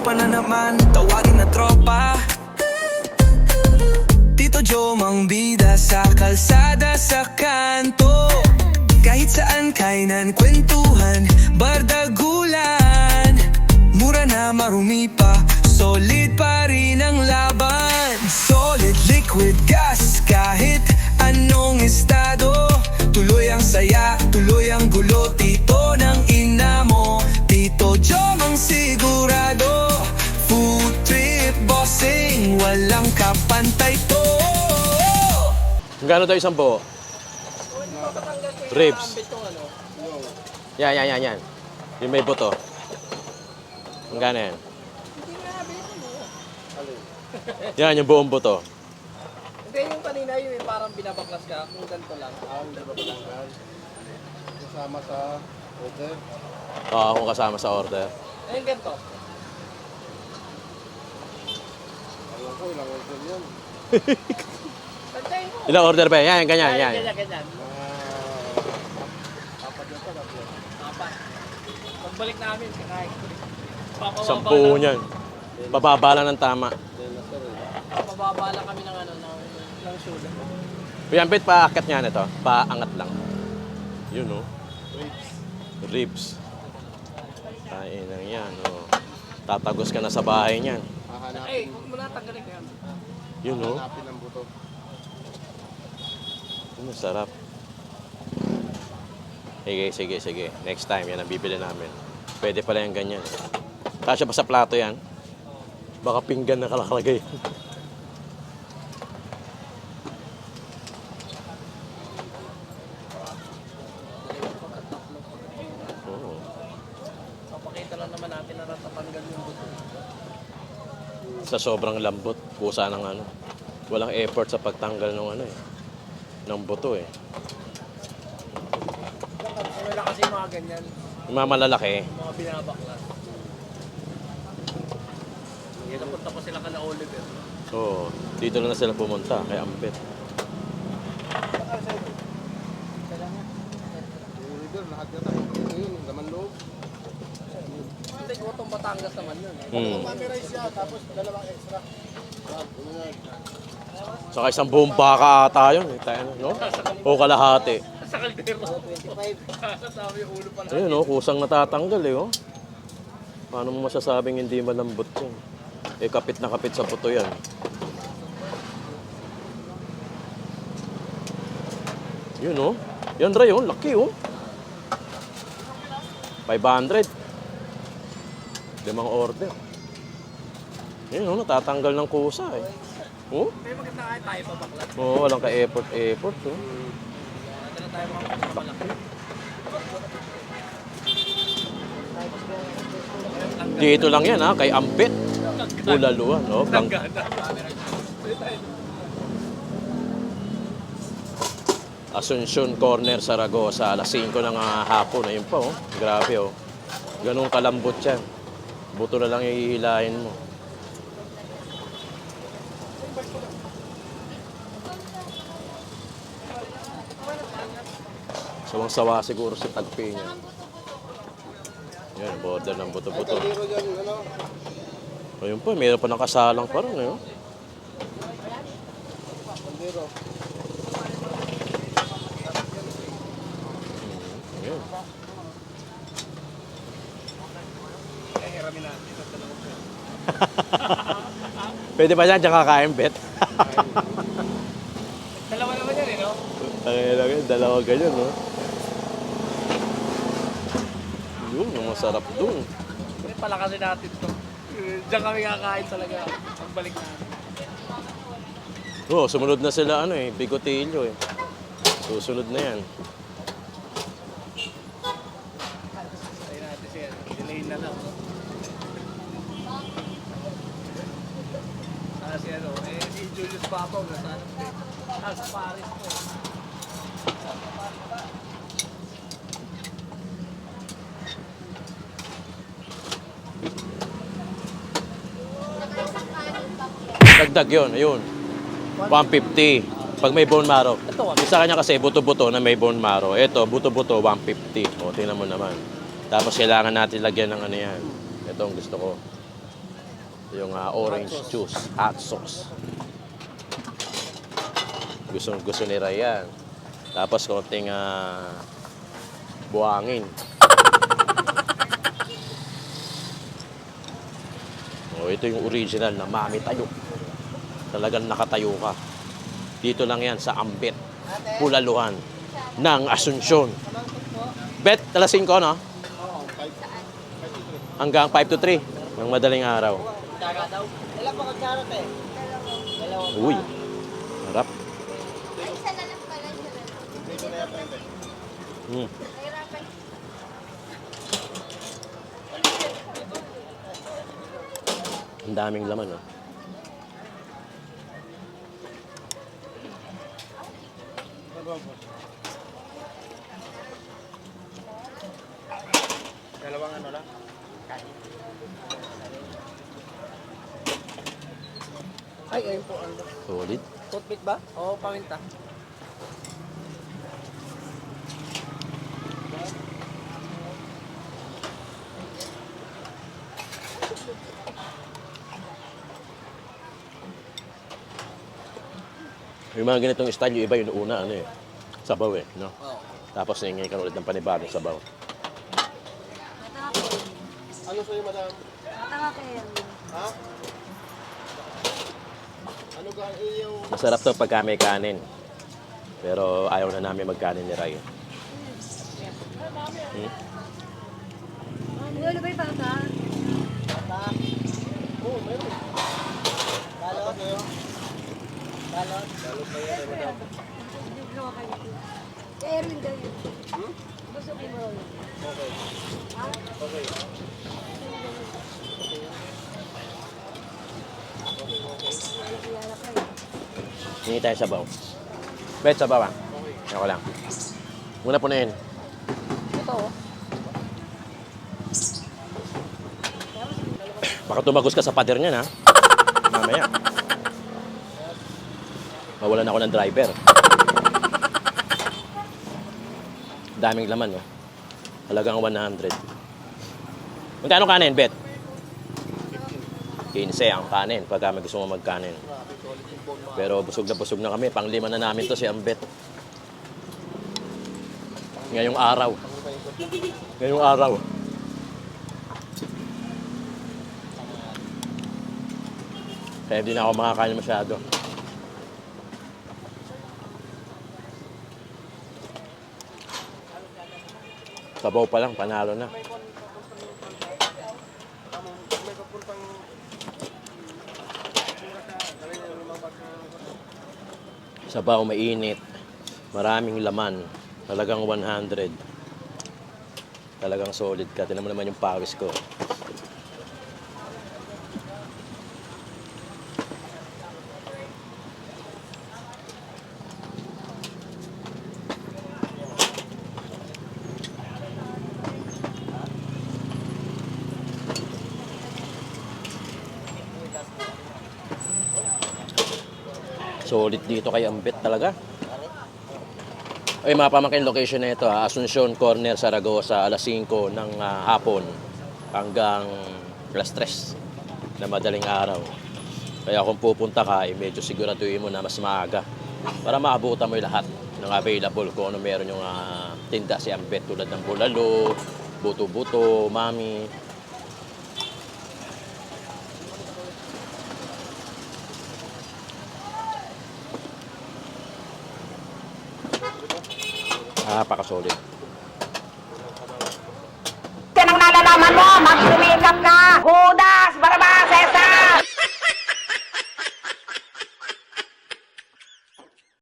tropa na naman, tawagin na tropa. Tito Joe mang bida sa kalsada sa kanto. Kahit saan kainan, kwentuhan, bardagulan. Mura na marumi pa, solid pa rin ang laban. Solid liquid gas, kahit anong estado. Tuloy ang saya, tuloy ang gulo. Tito ng ina mo, Tito Joe mang sigurado. Food trip bossing, walang kapantay to. Gano'n tayo isang buo? Ribs. Yan. Yung may buto. Ang gano yan? Yan, yung buong buto. Hindi, yung kanina yung parang binabaklas ka, kung ganito lang. Hindi ba pinanggal? Kasama sa order. Oo, kung kasama sa order. Ayun, ganito. Alam ko, ilang order yan. Tantayin mo. Ilang order ba? Yan, ganyan. Ganyan. Apat na pa, tatlo. Apat. Pagbalik namin, kakain. Papababa 10 niyan. Bababa lang ng tama. Papababa lang kami ng ano, ng shoulder. Yan, bit paakyat niyan ito. Paangat lang. Yun, oh. Ribs. Kain lang yan, oh. Tatagos ka na sa bahay niyan. Eh, huwag mo na tanggalin ka yan. Yun, oh. Hanapin ang buto. Masarap. Sige. Next time, yan ang bibili namin. Pwede pala yung ganyan. Kasya pa sa plato yan. Baka pinggan na kalakalagay. Oo. Papakita lang naman natin na natatanggal yung buto. Sa sobrang lambot, kusa ng ano. Walang effort sa pagtanggal ng ano eh. Ng buto eh. Wala kasi yung mga ganyan, Yung mga malalaki, yung mga binabaklas. Kaya napunta ko sila kana Oliver. oo. Dito na sila pumunta, kay Ambet. Yung order, lahat yata. Ito yun, laman loob. Hindi ko itong Batangas naman yun. Mami-rice siya, tapos dalawang extra. Saka isang buong baka ata yun eh. Tayo, no? O kalahati. Sa kaldero. 25. Sabi yung ulo pala. Ayun, no? Kusang natatanggal eh, oh. Paano mo masasabing hindi malambot yun? Eh, kapit na kapit sa buto yan. Yun, oh. Yan, Ray, oh. Laki, oh. 500. 5 order. Yun, oh. Natatanggal ng kusa, eh. Oh? Kaya maganda nga tayo pabaklas. Oo, walang ka-effort, oh. Maganda na tayo mga malaki. Dito lang yan, ha? Kay Ambet. Bulaluan, no? Asuncion Corner, Zaragoza. Alas 5 ng hapon. Ayun pa, oh. Grabe, oh. Ganun kalambot yan. Buto na lang ihilahin mo. Sawang-sawa siguro si Tagpi niya. Yan, border ng buto-buto. Kaldero dyan, ano? Ayun pa, mayroon pa nakasalang pa rin, eh. Oh. Kaldero. Ayun. Eh, hiramin natin. Pwede ba yan? Diyan kakain, Bet? Dalawa naman yan eh, no? Dalawa ganyan, no? Yun, ang masarap dun. Hindi pala kasi natin to. Diyan kami kakain talaga. Pagbalik namin. Oo, sumunod na sila, ano eh, Bigotillo eh. Susunod na yan. Tayo natin siya. Delay na lang. Si ano, si Julius Papaw na sana. Sa Paris po. Dagdag yun, ayun. 150. Pag may bone marrow. Yung sa kanya kasi buto-buto na may bone marrow. Ito, buto-buto, 150. O, tingnan mo naman. Tapos kailangan natin lagyan ng ano yan. Ito ang gusto ko. Yung orange juice, hot sauce. Gusto ni Ray yan. Tapos konting buhangin. Oh, ito yung original na Mami Tayo. Talagang nakatayo ka. Dito lang yan sa Ambet, Pulaluhan ng Asunsyon. Bet, alas 5, no? Hanggang 5 to 3 ng madaling araw. Ilan pa kutsara, te? Uy, harap. Ay, isa na lang pala siya. Hmm. Nahirapan. Ang daming laman, no? Dalawang ano lang? Ay, ayun po. Ano? Solid. Toothpick ba? Oo, paminta. Yung mga ganitong style, yung iba yung una, ano eh. Sabaw eh, no? Oo. Tapos nangingay ka ulit ng panibagong sabaw. Ano sa'yo, madam? Tama kayo. Ha? Ano ka yung... Masarap to pagka may kanin. Pero ayaw na namin magkanin ni Ray. Hmm? Ano ba yung bata? Oo, meron. Balot? Sa'yo? Balot? Balot na yan, madam. Kaya Erwin daw yun. Gusto ko mo. Okay. Okay. Hingi tayo sabaw. Bet, sabaw ah. Ako lang. Muna po na yun. Ito, oh. Baka tumagos ka sa pader niyan, ha? Mamaya. Mawalan ako ng driver. Daming laman, no? Halagang 100. Magkano kanin, Bet? 15 ang kanin, pagka may gusto mo magkanin. Pero busog na kami. Pang-5 na namin to si Ambet. Ngayong araw. Ngayong araw. Kaya hindi na ako makakain masyado. Sabaw pa lang, panalo na. Sabaw, mainit. Maraming laman. Talagang 100. Talagang solid ka. Tingnan mo naman yung pawis ko. Solid dito kay Ambet talaga. Ay, mga pamangkin, location na ito, Asunsyon Corner, Zaragoza, alas 5 ng hapon hanggang alas 3 na madaling araw. Kaya kung pupunta ka, medyo siguraduhin mo na mas maaga para maabutan mo yung lahat ng available kung ano meron yung tinda si Ambet tulad ng bulalo, buto-buto, mami. Napaka-solid. Yan ang nalalaman mo, magsumikap ka! Judas! Barabas!